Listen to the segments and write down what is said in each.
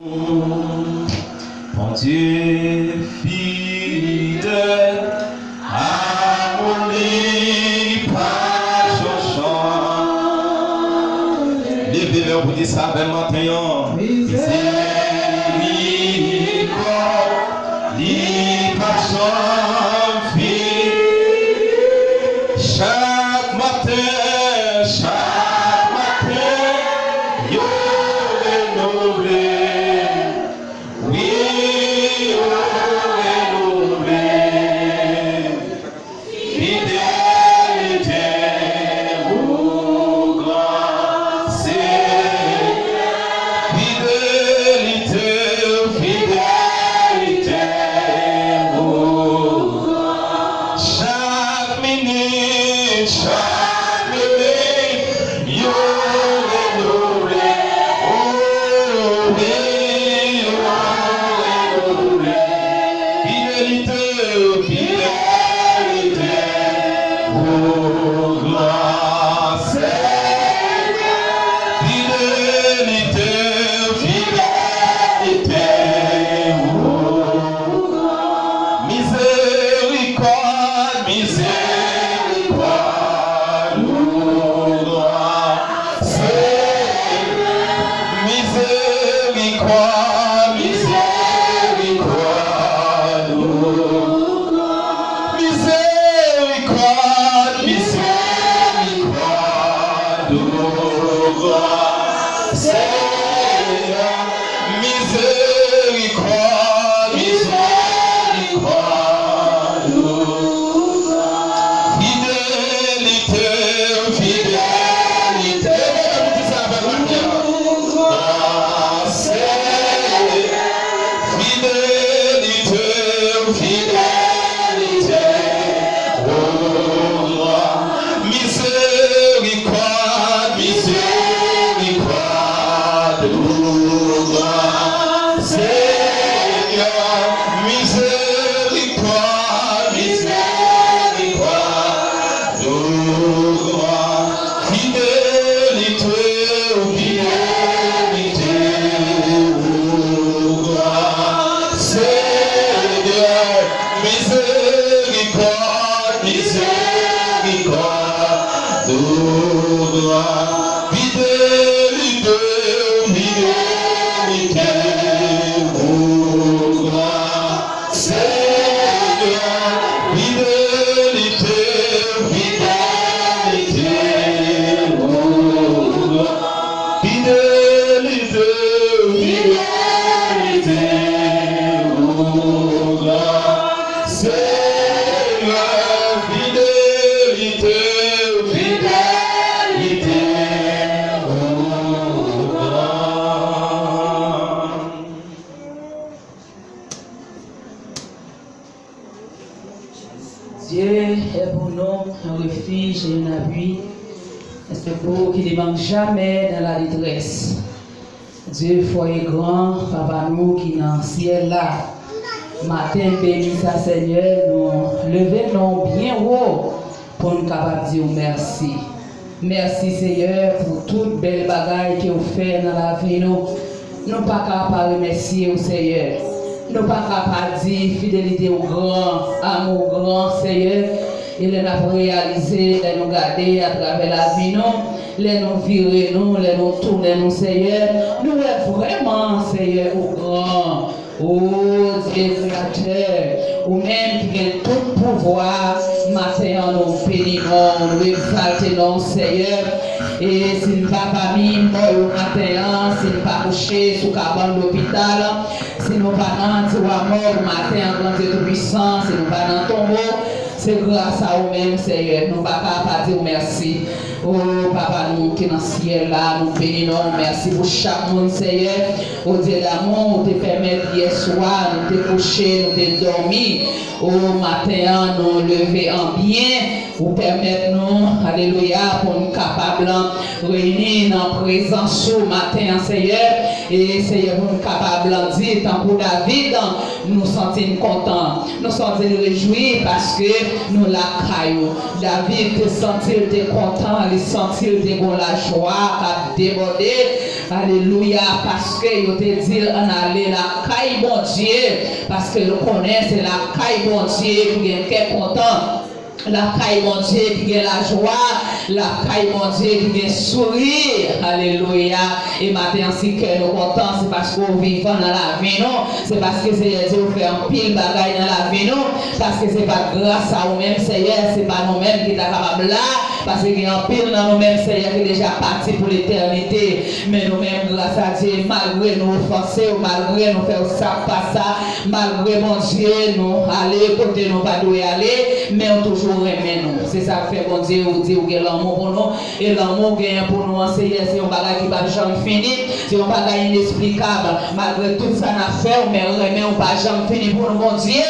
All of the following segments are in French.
Mon Dieu fidèle, harmonie par chant. Levez-le pour dire ça avec matin. Miséricorde, par chant. Chaque matin, yo renouvelé. Dieu est pour nous un refuge et un appui. C'est pour qu'il ne manque jamais dans la détresse. Dieu, foyer grand, Papa nous qui est dans le ciel là. Matin, béni sa Seigneur, nous levons bien haut pour nous capables de dire merci. Merci Seigneur pour toute belle bagaille que vous faites dans la vie. Nous ne sommes pas capables de remercier au Seigneur. Nous ne sommes pas capables de dire fidélité au grand, amour au grand Seigneur. Il nous a réalisé, de nous garder à travers la vie, les nous virer, les nous tourner, nous Seigneur. Nous sommes vraiment Seigneur au grand. Oh Dieu créateur, ou même qui a tout pouvoir, matin nous bénissons, nous exaltons Seigneur. Et si nous pas parmi nous matin, si nous pas couché sous cabane d'hôpital, si nous pas dans le mort matin en grand Dieu tout-puissant, si nous pas dans le tombeau, c'est grâce à vous-même Seigneur, nous pas capables de dire merci. Oh Papa, nous qui dans le ciel là, nous bénissons, merci pour chaque monde Seigneur. Oh Dieu d'amour, nous te permettre hier soir, nous te coucher, nous te dormir. Au matin, nous lever en bien, pour permettre nous, alléluia, pour nous capables de réunir dans la présence au matin, Seigneur. Et Seigneur, pour nous capables de dire, tant pour David, nous sentons contents, nous sentons réjouis parce que nous la caillou. David te sentit content, il sentit la joie à déborder Alléluia, parce que il te dit en aller la caille bon Dieu, parce que le connaît c'est la caille bon Dieu qui est content. La caille mon Dieu qui a la joie, la caille mon Dieu qui a sourire, alléluia. Et maintenant, si que nous contents, c'est parce qu'on vit dans la vie, non? C'est parce que Dieu fait un pile bagaille dans la vie, non? Parce que c'est pas grâce à nous-mêmes, Seigneur, c'est pas nous-mêmes qui sommes capables là, parce qu'il y a un pile dans nous-mêmes, Seigneur, qui est déjà parti pour l'éternité. Mais nous-mêmes, grâce à Dieu, malgré nous offenser, malgré nous faire ça, pas ça, malgré mon Dieu, nous aller côté nous pas doit aller, mais on toujours c'est ça que fait bon Dieu, vous dit que l'amour pour nous, et l'amour gagne pour nous enseigner, c'est un bagage qui va jamais finir, c'est un bagage inexplicable, malgré tout ça n'a fait, mais on va jamais finir pour nous, bon Dieu,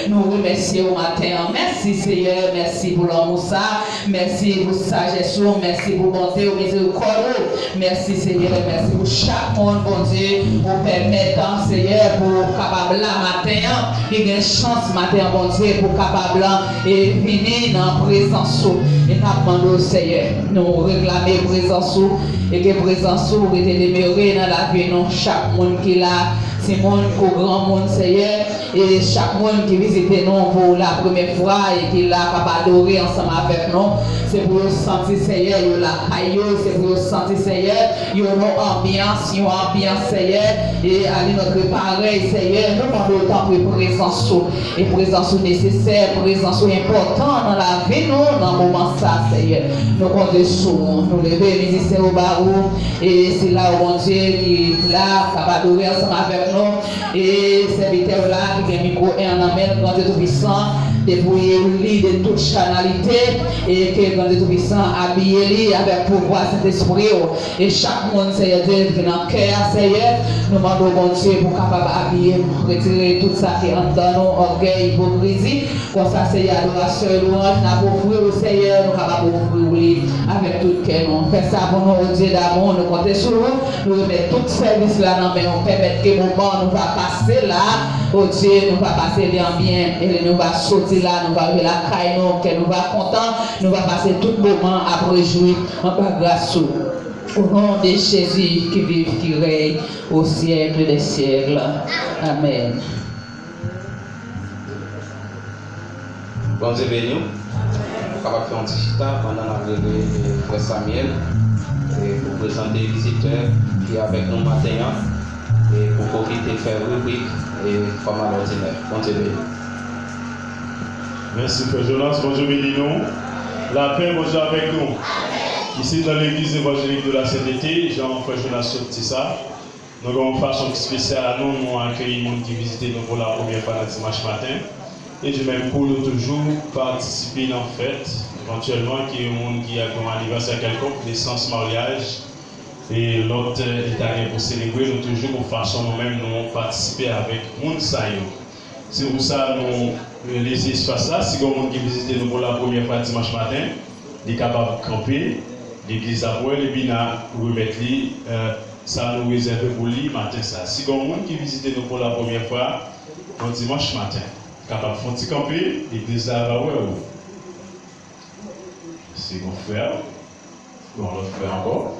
nous remercions au matin, merci Seigneur, merci pour l'amour ça, merci pour sagesse, merci pour bonté, au miséricorde, merci Seigneur, merci pour chaque monde, bon Dieu, pour permettre, Seigneur, pour capable là matin, il y a une chance matin, bon Dieu, pour capable et venir dans la présence et nous demandons au Seigneur, nous réclamer présence et que présence était demeurée dans la vie, non chaque monde qui est là, c'est monde au grand monde Seigneur, et chaque monde qui visite nous pour la première fois et qui l'a capable d'adorer ensemble avec nous, c'est pour sentir Seigneur, la caillou, c'est pour sentir Seigneur, une ambiance Seigneur, et aller notre pareil Seigneur, nous demandons autant pour présence et présence nécessaire, présence importante dans la vie, nous, dans le moment ça Seigneur, nous comptons sur nous lever, ministère au barreau, et c'est là où mon Dieu qui est là, capable d'adorer ensemble avec nous, et serviteur là qui a un micro et en amène, grand Dieu Tout-Puissant, dépouiller lui de toute chanalité et que grand Dieu Tout-Puissant habille lui avec pouvoir cet esprit et chaque monde Seigneur Dieu qui est dans le cœur Seigneur, nous demandons bon Dieu pour capable habiller, retirer tout ça qui est en nous, orgueil, hypocrisie, comme ça Seigneur, adoration et louange, nous avons offrir au Seigneur, nous capables d'offrir lui avec tout cœur. Nous faisons ça pour nous, Dieu d'amour, nous comptons sur nous, nous remettons tout service là, mais on permet que le moment nous va passer là, oh Dieu, nous va passer bien bien, et nous va sortir là, nous va aller la caille, que nous va content, nous va passer tout le moment à réjouir en par grâce. Au nom de Jésus qui vit, qui règne au siècle des siècles. Amen. Bon Dieu béni, nous allons faire un petit chita pendant la réveillée de Frère Samuel et pour présenter les visiteurs qui sont avec nous matin et pour profiter de faire rubrique et comme à l'ordinaire. Bon Dieu béni. Merci Frère Jonas, bonjour béni nous. La paix, bonjour avec nous. Ici dans l'église évangélique de la CDT, Jean-Frère Jonas Sotissa, nous avons une façon spéciale à nous, nous accueillir les gens qui visitent nous pour la première fois le dimanche matin. Et de même pour nous toujours participer dans la fête, éventuellement qu'il y ait un monde qui a un anniversaire quelconque, naissance, mariage, et l'autre italien pour célébrer, nous toujours de façon nous-mêmes nous participer avec monde saillot. C'est pour ça nous laisser espace là. Si vous qui visite nous pour la première fois dimanche matin, il est capable de camper, l'église à boire, et puis nous remettre ça nous réserve pour lui matin ça. Si vous qui visite nous pour la première fois, dimanche matin, capable de faire un petit camper, l'église à boire. C'est mon frère, on le fait encore.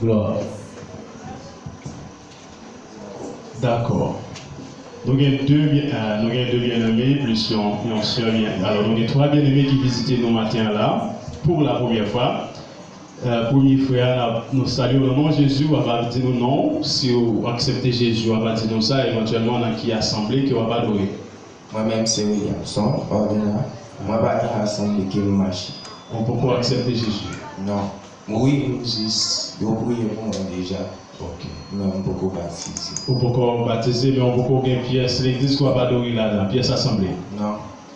Gloire. D'accord. Nous avons deux bien-aimés, plus une soeur bien. Alors, nous avons trois bien-aimés qui visitent nos matins là, pour la première fois. Premier frère, nous saluons le nom de Jésus, on va dire nous non. Si vous acceptez Jésus, on va dire nous ça, éventuellement, dans qui assemblée, qui va pas adorer. Moi-même, c'est Williamson, ordinaire. Moi, je vais assemblée qui me marche. On peut pas accepter Jésus? Non. Oui, juste, je prie pour moi déjà. Ok. Non, on peut pas baptiser. On peut pas baptiser, mais on peut pas gagner pièce. L'église qu'on va pas adorer là-dedans, pièce assemblée. Non.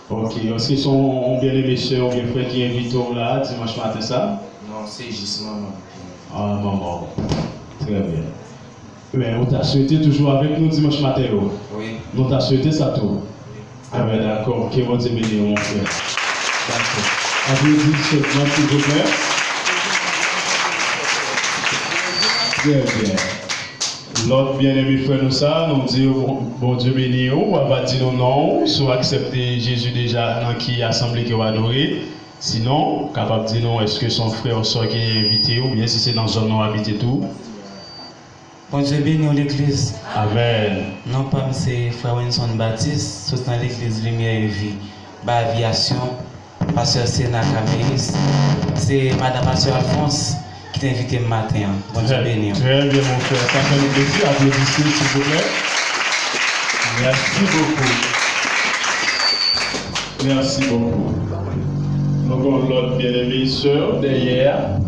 Ok. Est-ce qu'ils sont bien aimés sœurs ou bien frères qui invitent là dimanche matin ça? Non, c'est juste maman. Ah, maman. Très bien. Mais on t'a souhaité toujours avec nous dimanche matin. Oui. On t'a souhaité ça tout. Ah ben d'accord. Ok, on dit béni mon frère. D'accord. Applaudissements s'il vous plaît. Très bien. L'autre bien-aimé frère nous ça, nous dit bon Dieu béni, on va dire non, soit accepter Jésus déjà dans qui assemblée qui va adorer. Sinon, capable de dire non, est-ce que son frère ou soeur qui est invité ou bien si c'est dans une zone non habitée tout. Bon Dieu béni l'église. Amen. Non pas c'est frère Winston Baptiste, c'est dans l'église Lumière et Vie. Aviation, pasteur Sénat Caméris. C'est madame pasteur Alphonse qui t'a invité le matin. Bon Dieu béni. Très bien mon frère, ça fait nous plaisir. Applaudissez s'il vous plaît. Merci beaucoup. Merci beaucoup. Nous avons l'autre bien-aimée sœur derrière.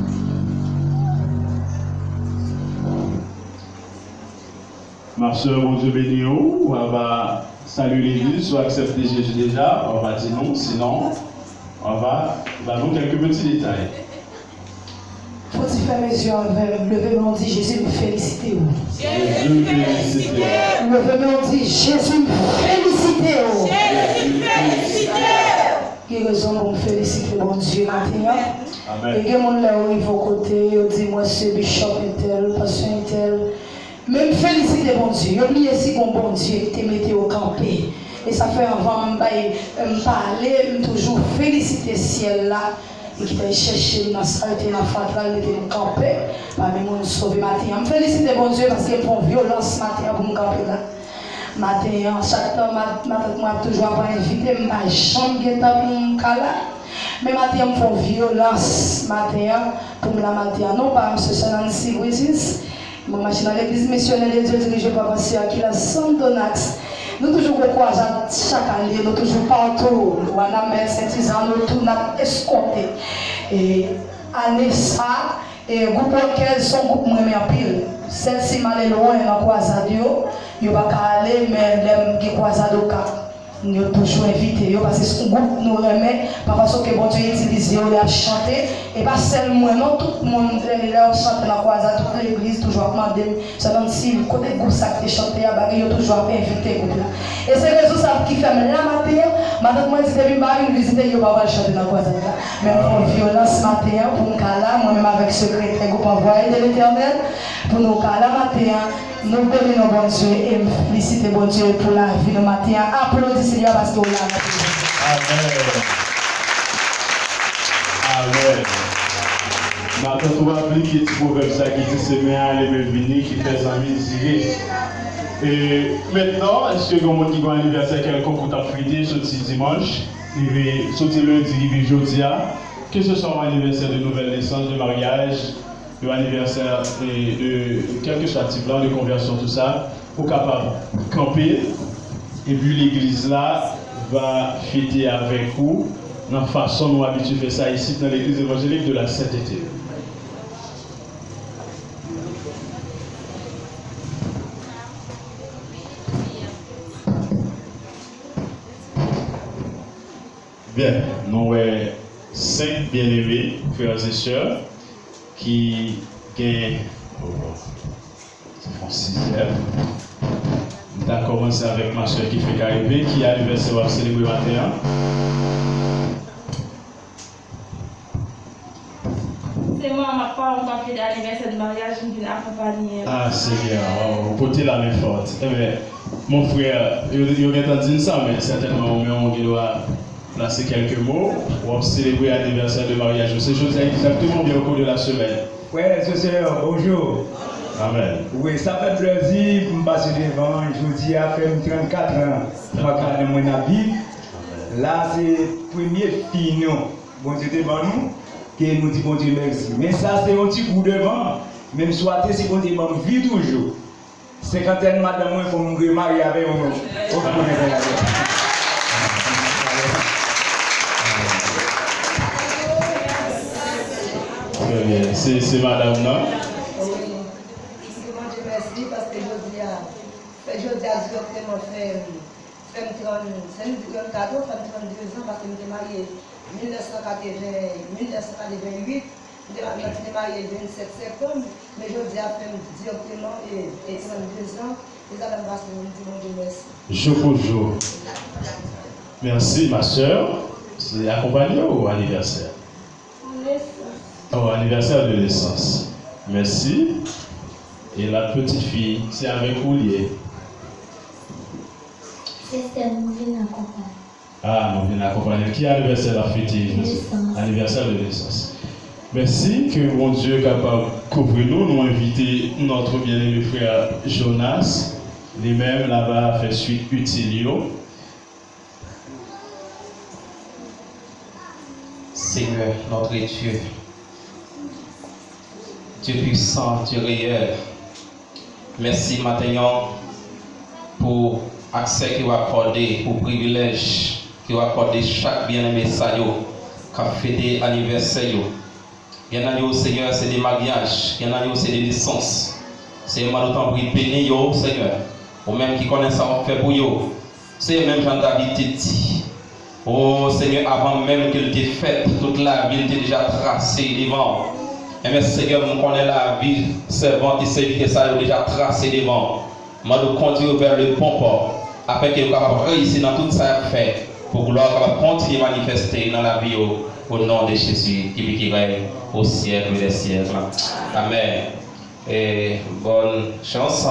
Ma soeur, bon Dieu béni, on va saluer l'église, soit accepter Jésus déjà, on va dire non, sinon on va nous quelques petits détails. Faut-il faire mes yeux lever mon dit Jésus me félicite. Jésus me félicite. Lever mon dit Jésus me félicite. Qui raison pour me féliciter mon Dieu maintenant. Amen. Et que mon là où il faut côté, il dit moi c'est bishop et tel, pasteur et tel. Même féliciter mon Dieu. Oubliez si mon bon Dieu te mettez au campé. Et ça fait avant de me parler, toujours féliciter ciel là. Et qui t'a cherché dans la saleté, dans la fatale, mettez au campé. Parmi moi, sauver matin. Je félicite mon Dieu parce qu'il prend violence matin pour me camper là. Matin, chaque temps, moi toujours pas invité, ma chambre qui est pour me caler. Mais matin, me font violence matin pour me la matin. Non, pas M. Nancy Bridges. Je suis dans l'église missionnaire de Dieu dirigée par M. Aquila Santonax. Nous toujours croisons chaque année, nous toujours partout. Nous avons Saint-Isan, nous tout escompté. Et année ça, et groupe auquel sont groupe moins en pile. Celle-ci m'a loin dans croisade, yo pas aller mais les qui croisade au cap. Nous toujours invité parce que ce groupe nous remet parce que bon Dieu utilise yo les chanter et pas seulement non tout le monde leur chante dans croisade toute l'église toujours demander selon si le côté groupe ça qui chanter à bague yo toujours invité groupe là et c'est raison ça qui fait la matin madame moi dit depuis ba une visite yo pas chanter dans croisade là même pour violence matin pour nous là moi même avec secrétaire groupe envoyé de l'Éternel pour nous là matin nous bénissons bon Dieu et féliciter bon Dieu pour la vie de matin. Applaudissez Seigneur parce que vous l'avez. Amen. Amen. Maintenant, on va appliquer ce proverbe qui dit c'est bien les venir qui fait amis désirés. Et maintenant, est-ce que vous avez un anniversaire quelconque qui a fêté ce dimanche, ce lundi, jeudi, que ce soit un anniversaire de nouvelle naissance, de mariage, de l'anniversaire de quel que soit le type là, de conversion, tout ça, pour capable de camper. Et puis l'église là va fêter avec vous, dans la façon dont nous habituons à faire ça ici dans l'église évangélique de la Sainteté. Bien, nous avons 5 bien-aimés, frères et sœurs, qui gagnent en 6e. On a commencé avec ma soeur qui fait qu'arriver, qui a l'anniversaire à célébrer 21. C'est moi, ma part, on a fait l'anniversaire de mariage, je viens accompagner. Ah, c'est bien, vous portez la main forte. Eh bien, mon frère, il aurait entendu ça, mais certainement, on doit placer quelques mots pour célébrer l'anniversaire de mariage. C'est chose exactement bien au cours de la semaine. Oui, sœur, bonjour. Amen. Oui, ça fait plaisir pour me passer devant. Je dis, à faire 34 ans, je vais mon habit. Là, c'est le premier film, bon Dieu devant nous, qui nous dit bon Dieu merci. Mais ça, c'est un petit coup devant. Même soit si bon Dieu m'en vit toujours. C'est quand elle madame, il faut me marier avec moi. Très bien, c'est madame là. Merci parce que je dis à exactement fait 34 ans, 32 ans parce que je suis marié en 1988, je suis marié le 27 septembre, mais je dis à faire directement et 32 ans, les Adam Baston me disent bon Dieu merci. Jour pour jour. Merci ma soeur. C'est accompagné ou anniversaire? Oh, anniversaire de naissance. Merci. Et la petite fille, c'est avec vous lié. C'est Stéphane accompagné. Ah, nous venons accompagner. Qui a anniversaire la fête? Anniversaire de naissance. Merci que mon Dieu est capable de couvrir nous. Nous inviter notre bien-aimé frère Jonas, lui-même là-bas fait suite utile. Seigneur, notre Dieu, Dieu puissant, Dieu réel, merci maintenant pour l'accès qu'il va accorder, pour le privilège qu'il va accorder chaque bien-aimé qui a fêté l'anniversaire. Bien aimé Seigneur, c'est des mariages, bien aimé c'est des naissances. Seigneur, nous t'en prie, bénis yo, Seigneur, ou même qui connaissent ça, on fait pour yo. C'est même Jean David dit. Oh Seigneur, avant même qu'il t'ait fait, toute la vie était déjà tracée devant. Et mais Seigneur, nous connaissons la vie, servante et serviteur, ça a déjà tracé devant. Moi, nous conduire vers le bon port, afin qu'il soit capable de réussir dans tout ça fait, pour gloire capable continuer à manifester dans la vie au nom de Jésus, qui règne au siècle des siècles. Amen. Et bonne chance.